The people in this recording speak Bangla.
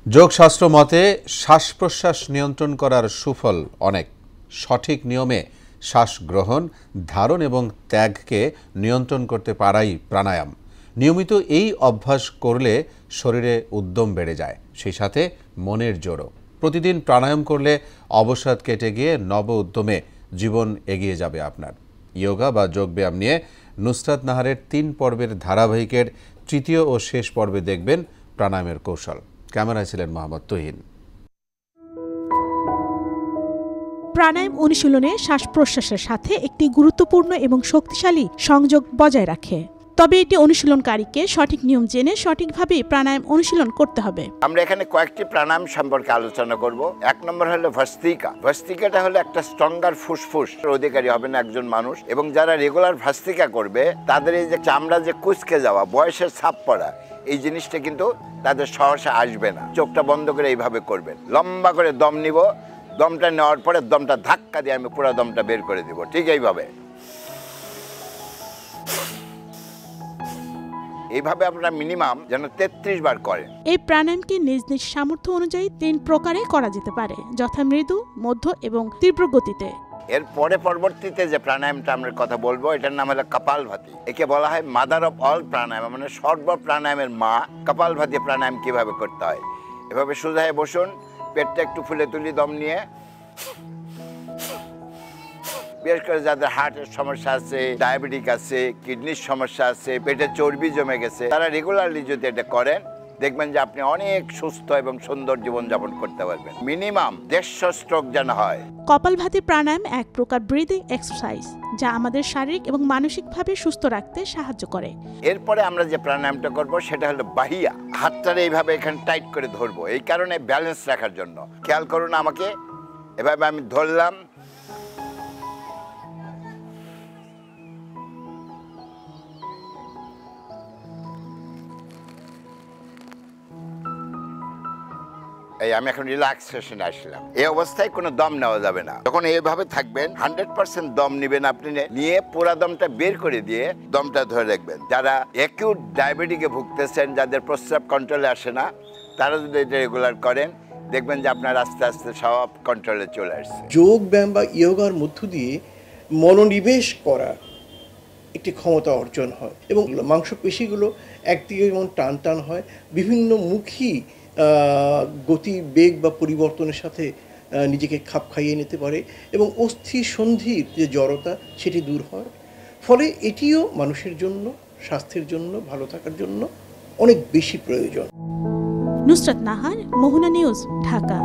যোগশাস্ত্র মতে শ্বাস প্রশ্বাস নিয়ন্ত্রণ করার সুফল অনেক। সঠিক নিয়মে শ্বাস গ্রহণ, ধারণ এবং ত্যাগকে নিয়ন্ত্রণ করতে পারাই প্রাণায়াম। নিয়মিত এই অভ্যাস করলে শরীরে উদ্যম বেড়ে যায়, সেই সাথে মনের জোরও। প্রতিদিন প্রাণায়াম করলে অবসাদ কেটে গিয়ে নব উদ্যমে জীবন এগিয়ে যাবে আপনার। ইয়োগা বা যোগব্যায়াম নিয়ে নুসরাত নাহারের ৩ পর্বের ধারাবাহিকের তৃতীয় ও শেষ পর্বে দেখবেন প্রাণায়ামের কৌশল। ক্যামেরায় ছিলেন মোহাম্মদ তুহিন। প্রাণায়াম অনুশীলনে শ্বাস প্রশ্বাসের সাথে একটি গুরুত্বপূর্ণ এবং শক্তিশালী সংযোগ বজায় রাখে। তবে এটি অনুশীলনকারীকে সঠিক নিয়ম জেনে সঠিকভাবে প্রাণায়াম অনুশীলন করতে হবে। আমরা এখানে কয়েকটি প্রাণায়াম সম্পর্কে আলোচনা করব। ১ নম্বর হলো ভস্ত্রিকা। ভস্ত্রিকাটা হলো একটা স্ট্রঙ্গার ফুসফুস অধিকারী হবেন একজন মানুষ, এবং যারা রেগুলার ভস্ত্রিকা করবে তাদের এই যে চামড়া যে কুঁচকে যাওয়া, বয়সের ছাপ পড়া, এই জিনিসটা কিন্তু তাদের সহসা আসবে না। চোখটা বন্ধ করে এইভাবে করবেন, লম্বা করে দম নিব, দমটা নেওয়ার পরে দমটা ধাক্কা দিয়ে আমি পুরো দমটা বের করে দিব, ঠিক এইভাবে। এইভাবে আপনারা মিনিমাম যেন ৩৩ বার করেন। এই প্রাণায়ামকে নিজ নিজ সামর্থ্য অনুযায়ী ৩ প্রকারে করা যেতে পারে, যথা মৃদু, মধ্য এবং তীব্র গতিতে। এর পরবর্তীতে যে প্রাণায়ামটা আমরা কথা বলবো, এটার নাম হলো কপালভাতি। একে বলা হয় মাদার অফ অল প্রাণায়াম, মানে সর্ব প্রাণায়ামের মা। কপালভাতি প্রাণায়াম কিভাবে করতে হয়, এভাবে সোজা হয়ে বসুন, পেটটা একটু ফুলে তুলি দম নিয়ে। বিশেষ করে যাদের হার্টের সমস্যা আছে, ডায়াবেটিক আছে, কিডনির সমস্যা আছে, পেটে চর্বি জমে গেছে, তারা রেগুলারলি যদি এটা করেন, দেখবেন যে আপনি অনেক সুস্থ এবং সুন্দর জীবনযাপন করতে পারবেন। মিনিমাম ১৫০ স্ট্রোক যেন হয়। কপালভাতি প্রাণায়াম এক প্রকার ব্রিদিং এক্সারসাইজ, যা আমাদের শারীরিক এবং মানসিকভাবে সুস্থ রাখতে সাহায্য করে। এরপরে আমরা যে প্রাণায়ামটা করব সেটা হলো বাহিয়া। হাতটারে এইভাবে এখানে টাইট করে ধরবো, এই কারণে ব্যালেন্স রাখার জন্য। খেয়াল করুন আমাকে, এভাবে আমি ধরলাম, এই আমি এখন রিল্যাক্সেশনে আসলাম। এই অবস্থায় কোনো দম নেওয়া যাবে না। যখন এইভাবে থাকবেন 100% দম নেবেন আপনি, নিয়ে পুরা দমটা বের করে দিয়ে দমটা ধরে রাখবেন। যারা অ্যাকিউট ডায়াবেটিকে ভুগতেছেন, যাদের প্রস্রাব কন্ট্রোলে আসে না, তারা যদি এটা রেগুলার করেন, দেখবেন যে আপনার আস্তে আস্তে সব কন্ট্রোলে চলে আসছে। যোগ ব্যায়াম বা ইয়োগার মধ্য দিয়ে মনোনিবেশ করা একটি ক্ষমতা অর্জন হয়, এবং মাংসপেশিগুলো একদিকে যেমন টান টান হয়, বিভিন্ন মুখী গতি, বেগ বা পরিবর্তনের সাথে নিজেকে খাপ খাইয়ে নিতে পারে, এবং অস্থি সন্ধির যে জড়তা সেটি দূর হয়। ফলে এটিও মানুষের জন্য, স্বাস্থ্যের জন্য, ভালো থাকার জন্য অনেক বেশি প্রয়োজন। নুসরাত নাহার, মোহনা নিউজ, ঢাকা।